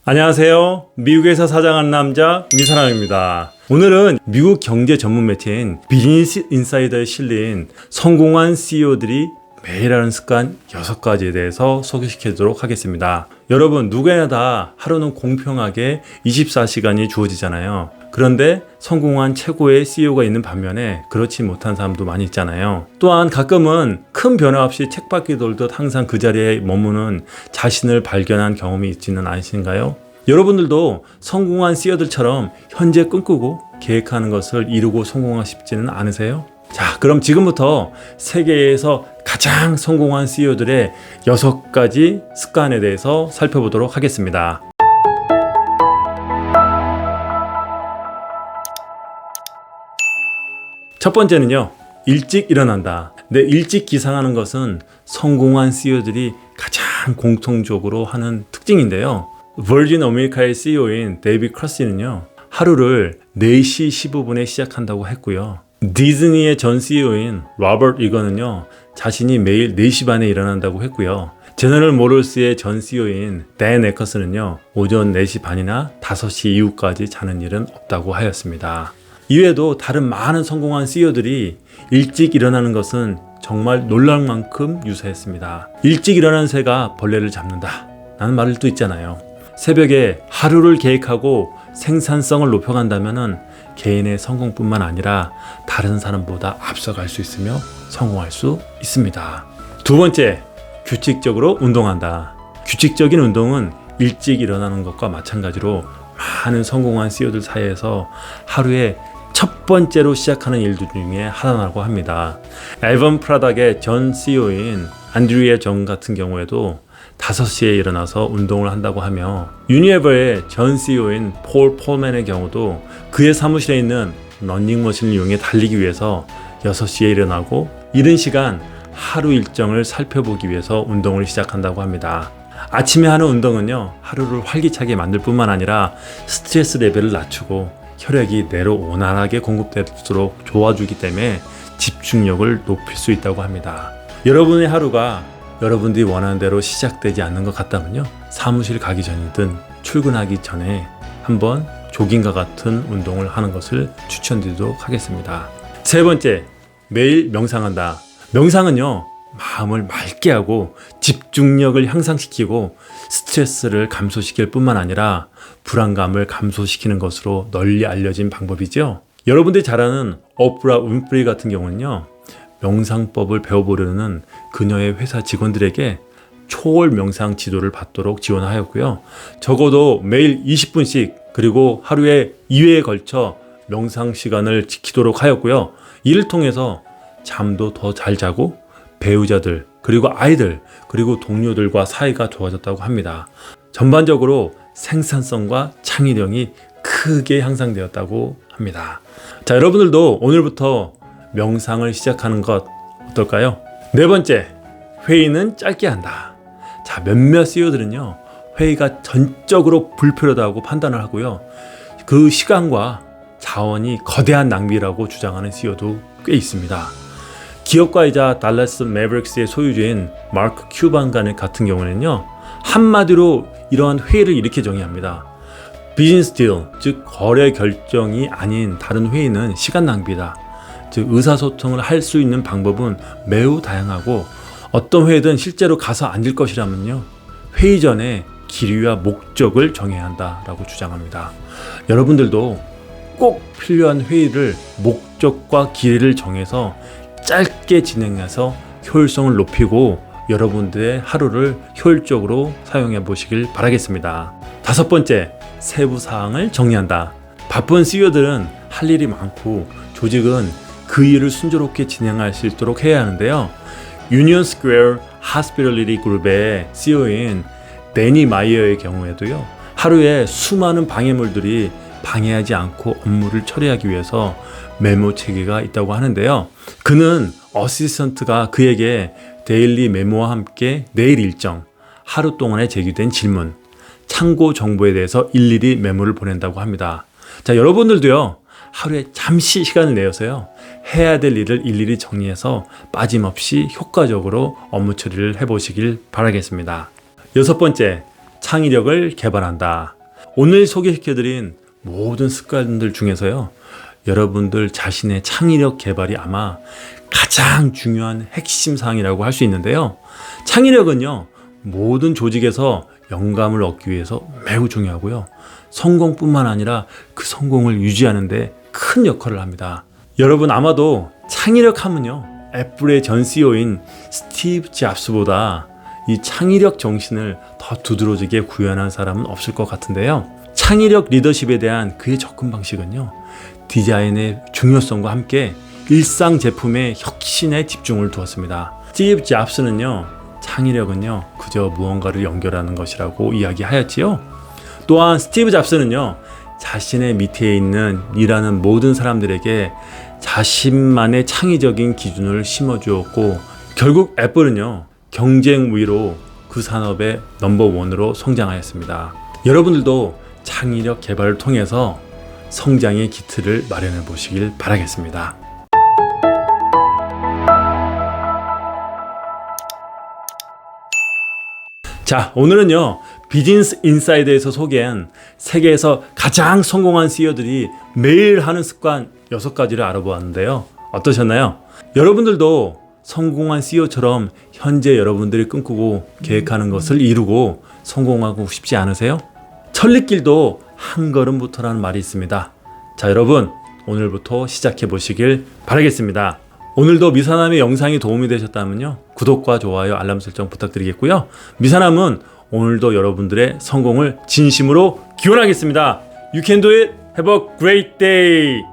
안녕하세요. 미국에서 사장한 남자 미사랑입니다. 오늘은 미국 경제 전문 매체인 비즈니스 인사이더에 실린 성공한 CEO들이 매일 하는 습관 6가지에 대해서 소개시키도록 하겠습니다. 여러분, 누구나 다 하루는 공평하게 24시간이 주어지잖아요. 그런데 성공한 최고의 CEO가 있는 반면에 그렇지 못한 사람도 많이 있잖아요. 또한 가끔은 큰 변화 없이 책바퀴 돌듯 항상 그 자리에 머무는 자신을 발견한 경험이 있지는 않으신가요? 여러분들도 성공한 CEO들처럼 현재 꿈꾸고 계획하는 것을 이루고 성공하고 싶지는 않으세요? 자, 그럼 지금부터 세계에서 가장 성공한 CEO들의 6가지 습관에 대해서 살펴보도록 하겠습니다. 첫 번째는요, 일찍 일어난다. 일찍 기상하는 것은 성공한 CEO들이 가장 공통적으로 하는 특징인데요. 버진 아메리카의 CEO인 데이비드 크러시는요, 하루를 4시 15분에 시작한다고 했고요. 디즈니의 전 CEO인 로버트 이거는요, 자신이 매일 4시 반에 일어난다고 했고요. 제너럴 모터스의 전 CEO인 댄 에커스는요, 오전 4시 반이나 5시 이후까지 자는 일은 없다고 하였습니다. 이외에도 다른 많은 성공한 CEO들이 일찍 일어나는 것은 정말 놀랄 만큼 유사했습니다. 일찍 일어나는 새가 벌레를 잡는다 라는 말을 또 있잖아요. 새벽에 하루를 계획하고 생산성을 높여간다면 개인의 성공뿐만 아니라 다른 사람보다 앞서갈 수 있으며 성공할 수 있습니다. 두 번째, 규칙적으로 운동한다. 규칙적인 운동은 일찍 일어나는 것과 마찬가지로 많은 성공한 CEO들 사이에서 하루에 첫 번째로 시작하는 일들 중에 하나라고 합니다. 앨범 프라닥의 전 CEO인 안드리아 정 같은 경우에도 5시에 일어나서 운동을 한다고 하며, 유니레버의 전 CEO인 폴 폴맨의 경우도 그의 사무실에 있는 러닝머신을 이용해 달리기 위해서 6시에 일어나고 이른 시간 하루 일정을 살펴보기 위해서 운동을 시작한다고 합니다. 아침에 하는 운동은요, 하루를 활기차게 만들 뿐만 아니라 스트레스 레벨을 낮추고 혈액이 뇌로 원활하게 공급될수록 도와주기 때문에 집중력을 높일 수 있다고 합니다. 여러분의 하루가 여러분들이 원하는 대로 시작되지 않는 것 같다면요, 사무실 가기 전이든 출근하기 전에 한번 조깅과 같은 운동을 하는 것을 추천드리도록 하겠습니다. 세 번째, 매일 명상한다. 명상은요, 마음을 맑게 하고 집중력을 향상시키고 스트레스를 감소시킬 뿐만 아니라 불안감을 감소시키는 것으로 널리 알려진 방법이죠. 여러분들이 잘 아는 오프라 윈프리 같은 경우는요, 명상법을 배워보려는 그녀의 회사 직원들에게 초월 명상 지도를 받도록 지원하였고요. 적어도 매일 20분씩 그리고 하루에 2회에 걸쳐 명상 시간을 지키도록 하였고요. 이를 통해서 잠도 더 잘 자고 배우자들 그리고 아이들 그리고 동료들과 사이가 좋아졌다고 합니다. 전반적으로 생산성과 창의력이 크게 향상되었다고 합니다. 자, 여러분들도 오늘부터 명상을 시작하는 것 어떨까요? 네 번째, 회의는 짧게 한다. 자, 몇몇 CEO들은요, 회의가 전적으로 불필요하다고 판단을 하고요, 그 시간과 자원이 거대한 낭비라고 주장하는 CEO도 꽤 있습니다. 기업가이자 달라스 매버릭스의 소유주인 마크 큐반 같은 경우는요, 한마디로 이러한 회의를 이렇게 정의합니다. 비즈니스 딜, 즉 거래 결정이 아닌 다른 회의는 시간 낭비다. 즉 의사소통을 할 수 있는 방법은 매우 다양하고 어떤 회의든 실제로 가서 앉을 것이라면요, 회의 전에 길이와 목적을 정해야 한다라고 주장합니다. 여러분들도 꼭 필요한 회의를 목적과 길이를 정해서 짧게 진행해서 효율성을 높이고 여러분들의 하루를 효율적으로 사용해 보시길 바라겠습니다. 다섯 번째, 세부 사항을 정리한다. 바쁜 CEO들은 할 일이 많고 조직은 그 일을 순조롭게 진행할 수 있도록 해야 하는데요. 유니온 스퀘어 하스피털리티 그룹의 CEO인 데니 마이어의 경우에도요, 하루에 수많은 방해물들이 방해하지 않고 업무를 처리하기 위해서 메모 체계가 있다고 하는데요. 그는 어시스턴트가 그에게 데일리 메모와 함께 내일 일정, 하루 동안에 제기된 질문, 참고 정보에 대해서 일일이 메모를 보낸다고 합니다. 자, 여러분들도요, 하루에 잠시 시간을 내어서요, 해야 될 일을 일일이 정리해서 빠짐없이 효과적으로 업무 처리를 해보시길 바라겠습니다. 여섯 번째, 창의력을 개발한다. 오늘 소개시켜드린 모든 습관들 중에서요, 여러분들 자신의 창의력 개발이 아마 가장 중요한 핵심 사항이라고 할 수 있는데요. 창의력은요, 모든 조직에서 영감을 얻기 위해서 매우 중요하고요. 성공뿐만 아니라 그 성공을 유지하는 데 큰 역할을 합니다. 여러분 아마도 창의력 하면요, 애플의 전 CEO인 스티브 잡스보다 이 창의력 정신을 더 두드러지게 구현한 사람은 없을 것 같은데요. 창의력 리더십에 대한 그의 접근 방식은요, 디자인의 중요성과 함께 일상 제품의 혁신에 집중을 두었습니다. 스티브 잡스는요, 창의력은요 그저 무언가를 연결하는 것이라고 이야기하였지요. 또한 스티브 잡스는요, 자신의 밑에 있는 일하는 모든 사람들에게 자신만의 창의적인 기준을 심어주었고, 결국 애플은요 경쟁 우위로 그 산업의 넘버원으로 성장하였습니다. 여러분들도 창의력 개발을 통해서 성장의 기틀을 마련해 보시길 바라겠습니다. 자, 오늘은요 비즈니스 인사이드에서 소개한 세계에서 가장 성공한 CEO들이 매일 하는 습관 6가지를 알아보았는데요. 어떠셨나요? 여러분들도 성공한 CEO처럼 현재 여러분들이 꿈꾸고 계획하는 것을 이루고 성공하고 싶지 않으세요? 천리길도 한 걸음부터라는 말이 있습니다. 자, 여러분 오늘부터 시작해 보시길 바라겠습니다. 오늘도 미사남의 영상이 도움이 되셨다면요, 구독과 좋아요, 알람 설정 부탁드리겠고요. 미사남은 오늘도 여러분들의 성공을 진심으로 기원하겠습니다. You can do it. Have a great day.